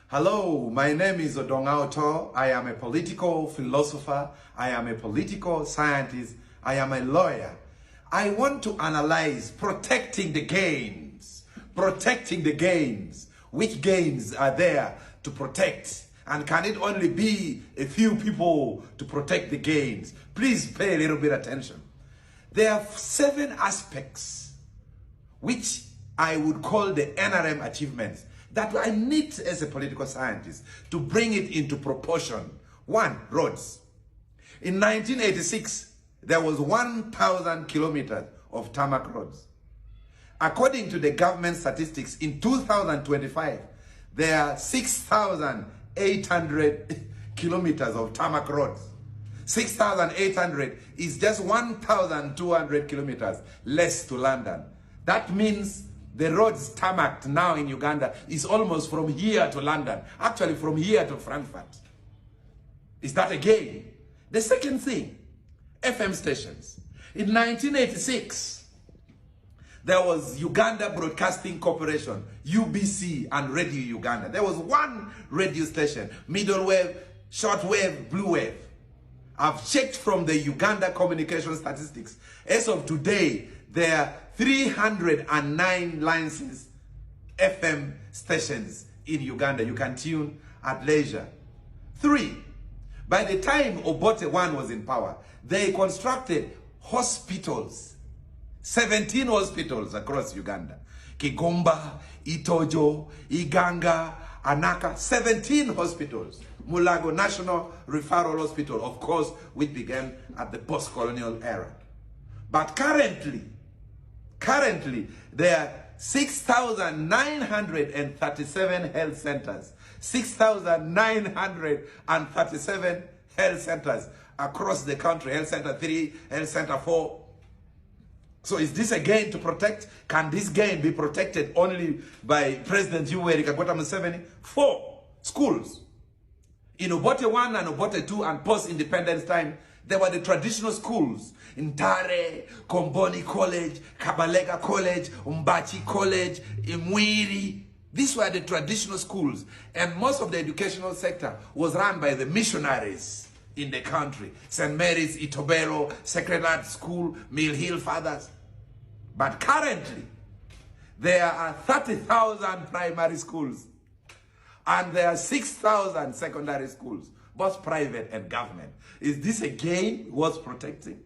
Hello, my name is Odonga Otto. I am a political philosopher. I am a political scientist. I am a lawyer. I want to analyze protecting the gains. Protecting the gains. Which gains are there to protect? And can it only be a few people to protect the gains? Please pay a little bit attention. There are 7 aspects which I would call the NRM achievements that I need as a political scientist to bring it into proportion. 1, roads. In 1986, there was 1,000 kilometers of tarmac roads. According to the government statistics, in 2025, there are 6,800 kilometers of tarmac roads. 6,800 is just 1,200 kilometers less to London. That means the roads tarmacked now in Uganda is almost from here to London. Actually, from here to Frankfurt. Is that a gain? The second thing, FM stations. In 1986, there was Uganda Broadcasting Corporation, UBC, and Radio Uganda. There was one radio station, middle wave, short wave, blue wave. I've checked from the Uganda communication statistics. As of today, there are 309 licensed FM stations in Uganda. You can tune at leisure. 3, by the time Obote 1 was in power, they constructed hospitals. 17 hospitals across Uganda. Kigomba, Itojo, Iganga, Anaka, 17 hospitals. Mulago National Referral Hospital, of course, which began at the post-colonial era. But currently, there are 6,937 health centers. 6,937 health centers across the country. Health Center 3, Health Center 4. So is this a gain to protect? Can this gain be protected only by President Yoweri Kaguta Museveni? 4 schools. In Obote 1 and Obote 2 and post-independence time, there were the traditional schools. In Tare, Komboni College, Kabalega College, Umbachi College, Imwiri. These were the traditional schools. And most of the educational sector was run by the missionaries in the country. St. Mary's, Itobelo, Sacred Heart School, Mill Hill Fathers. But currently, there are 30,000 primary schools. And there are 6,000 secondary schools, both private and government. Is this a gain worth protecting?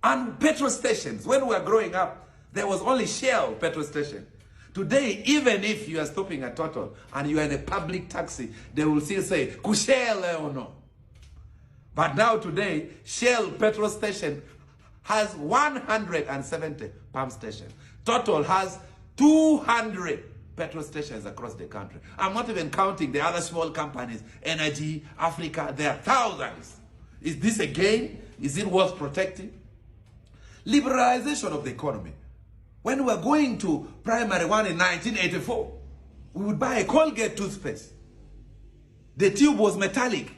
And petrol stations. When we were growing up, there was only Shell petrol station. Today, even if you are stopping at Otto and you are in a public taxi, they will still say, Kushele or no. But now today, Shell petrol station has 170 pump stations. Total has 200 petrol stations across the country. I'm not even counting the other small companies, Energy, Africa, there are thousands. Is this a gain? Is it worth protecting? Liberalization of the economy. When we were going to primary 1 in 1984, we would buy a Colgate toothpaste. The tube was metallic.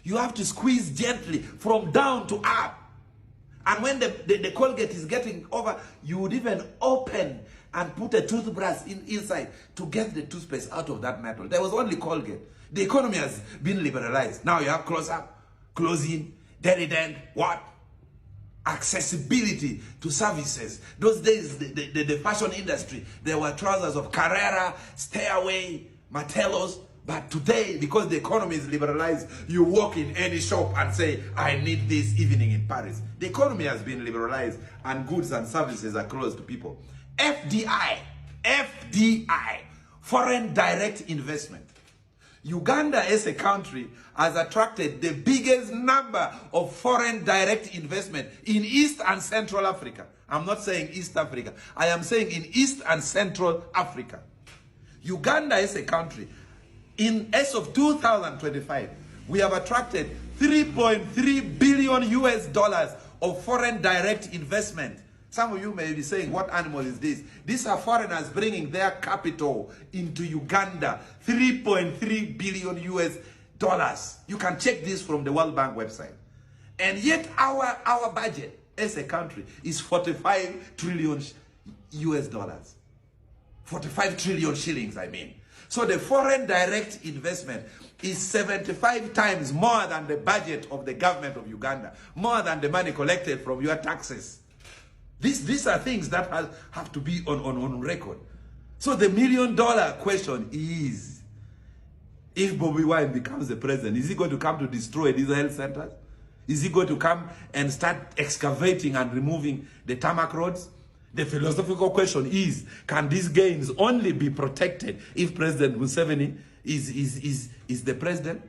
You have to squeeze gently from down to up. And when the Colgate is getting over, you would even open and put a toothbrush inside to get the toothpaste out of that metal. There was only Colgate. The economy has been liberalized. Now you have close-up, close-in, dent, what? Accessibility to services. Those days, the fashion industry, there were trousers of Carrera, Stayaway, Martellos. But today, because the economy is liberalized, you walk in any shop and say, I need this evening in Paris. The economy has been liberalized and goods and services are close to people. FDI, foreign direct investment. Uganda as a country has attracted the biggest number of foreign direct investment in East and Central Africa. I'm not saying East Africa. I am saying in East and Central Africa. Uganda as a country, as of 2025, we have attracted $3.3 billion of foreign direct investment. Some of you may be saying, what animal is this? These are foreigners bringing their capital into Uganda, $3.3 billion. You can check this from the World Bank website. And yet our budget as a country is $45 trillion. 45 trillion shillings, I mean. So the foreign direct investment is 75 times more than the budget of the government of Uganda, more than the money collected from your taxes. These are things that have to be on record. So the $1 million question is, if Bobby Wine becomes the president, is he going to come to destroy these health centers? Is he going to come and start excavating and removing the tarmac roads? The philosophical question is, can these gains only be protected if President Museveni is the president?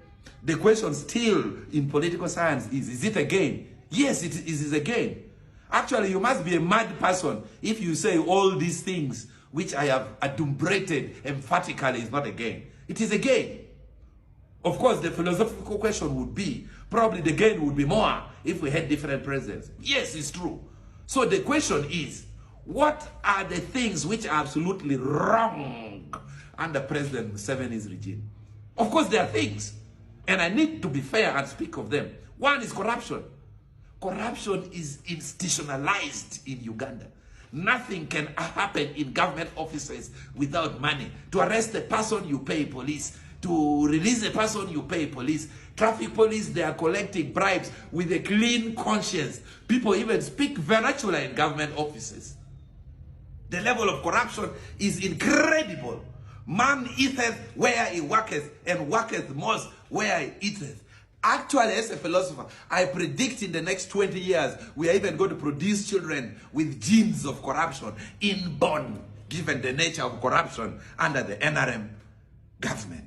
The question still in political science is it a gain? Yes, it is a gain. Actually, you must be a mad person if you say all these things which I have adumbrated emphatically is not a gain. It is a gain. Of course, the philosophical question would be, probably the gain would be more if we had different presidents. Yes, it's true. So the question is, what are the things which are absolutely wrong under President Museveni's regime? Of course, there are things, and I need to be fair and speak of them. One is corruption. Corruption is institutionalized in Uganda. Nothing can happen in government offices without money. To arrest a person, you pay police. To release a person, you pay police. Traffic police, they are collecting bribes with a clean conscience. People even speak vernacular in government offices. The level of corruption is incredible. Man eateth where he worketh, and worketh most where he eateth. Actually, as a philosopher, I predict in the next 20 years, we are even going to produce children with genes of corruption inborn, given the nature of corruption under the NRM government.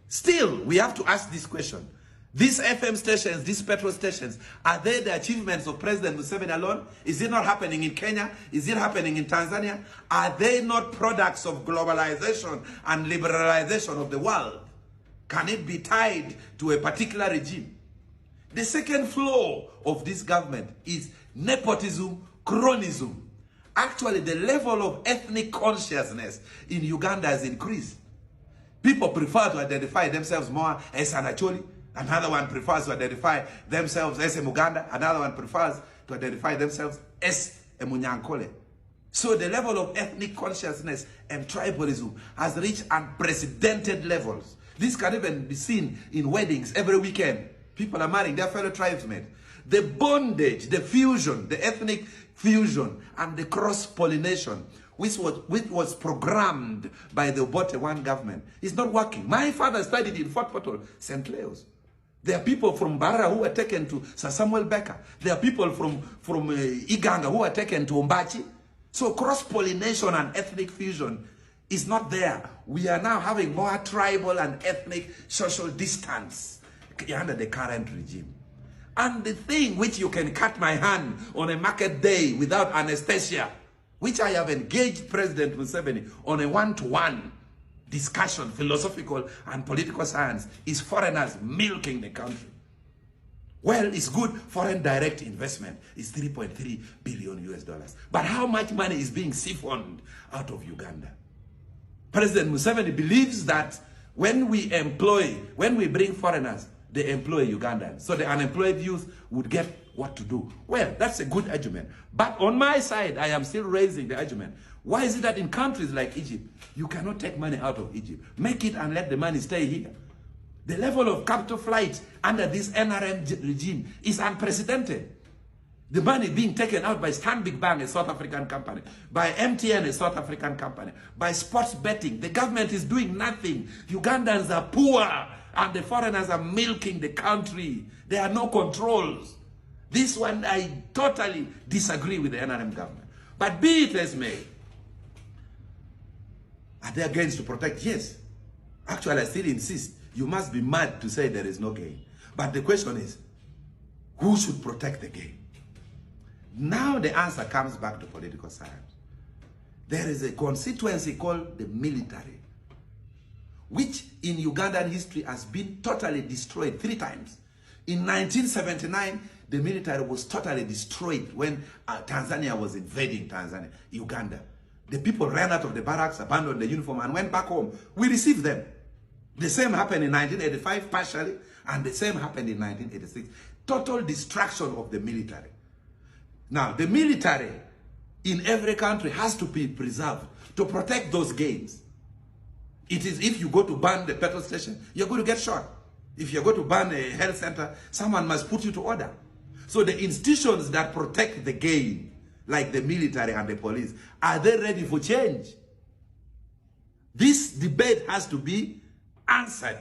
Still, we have to ask this question. These FM stations, these petrol stations, are they the achievements of President Museveni alone? Is it not happening in Kenya? Is it happening in Tanzania? Are they not products of globalization and liberalization of the world? Can it be tied to a particular regime? The second flaw of this government is nepotism, cronism. Actually, the level of ethnic consciousness in Uganda has increased. People prefer to identify themselves more as an Acholi. Another one prefers to identify themselves as a Muganda. Another one prefers to identify themselves as a Banyankole. So the level of ethnic consciousness and tribalism has reached unprecedented levels. This can even be seen in weddings every weekend. People are marrying their fellow tribesmen. The bondage, the fusion, the ethnic fusion, and the cross-pollination, which was programmed by the Obote One government, is not working. My father studied in Fort Portal, St. Leo's. There are people from Barra who were taken to Sir Samuel Becker. There are people from Iganga who were taken to Ombachi. So cross-pollination and ethnic fusion is not there. We are now having more tribal and ethnic social distance under the current regime. And the thing which you can cut my hand on a market day without anesthesia, which I have engaged President Museveni on a one-to-one discussion, philosophical and political science, is foreigners milking the country. Well, it's good foreign direct investment. It's $3.3 billion. But how much money is being siphoned out of Uganda? President Museveni believes that when we bring foreigners, they employ Ugandans. So the unemployed youth would get what to do. Well, that's a good argument. But on my side, I am still raising the argument. Why is it that in countries like Egypt, you cannot take money out of Egypt? Make it and let the money stay here. The level of capital flight under this NRM regime is unprecedented. The money being taken out by Stanbic Bank, a South African company, by MTN, a South African company, by sports betting. The government is doing nothing. Ugandans are poor, and the foreigners are milking the country. There are no controls. This one, I totally disagree with the NRM government. But be it as may, are they against to protect? Yes. Actually, I still insist. You must be mad to say there is no gain. But the question is, who should protect the gain? Now the answer comes back to political science. There is a constituency called the military, which in Ugandan history has been totally destroyed 3 times. In 1979, the military was totally destroyed when Tanzania was invading Uganda. The people ran out of the barracks, abandoned the uniform, and went back home. We received them. The same happened in 1985 partially, and the same happened in 1986. Total destruction of the military. Now, the military in every country has to be preserved to protect those gains. It is, if you go to ban the petrol station, you're going to get shot. If you're going to ban a health center, someone must put you to order. So the institutions that protect the gain, like the military and the police, are they ready for change? This debate has to be answered.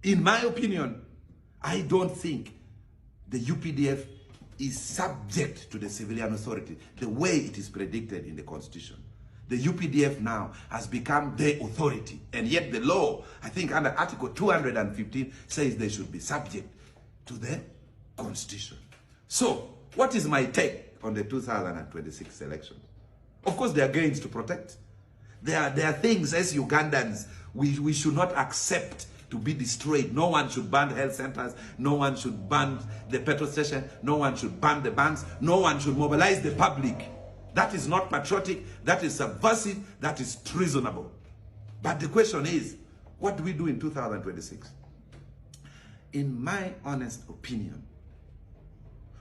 In my opinion, I don't think the UPDF is subject to the civilian authority the way it is predicted in the Constitution. The UPDF now has become the authority, and yet the law, I think under Article 215, says they should be subject to the Constitution. So, what is my take on the 2026 elections? Of course, there are gains to protect. There are things as Ugandans we should not accept to be destroyed. No one should ban health centers. No one should ban the petrol station. No one should ban the banks. No one should mobilize the public. That is not patriotic. That is subversive. That is treasonable. But the question is, what do we do in 2026? In my honest opinion,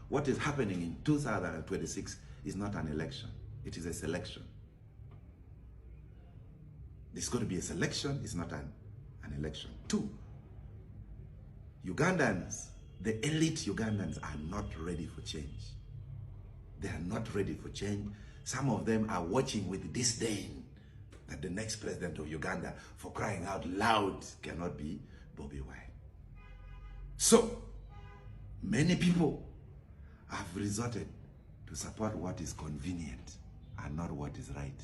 what is happening in 2026 is not an election. It is a selection. It's going to be a selection. It's not an election. 2, Ugandans, the elite Ugandans are not ready for change. They are not ready for change. Some of them are watching with disdain that the next president of Uganda, for crying out loud, cannot be Bobi Wine. So, many people have resorted to support what is convenient and not what is right.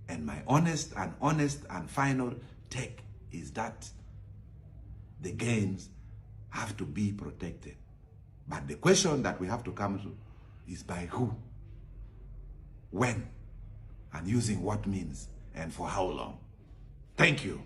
And my honest and final take is that the gains have to be protected. But the question that we have to come to is by who, when, and using what means, and for how long. Thank you.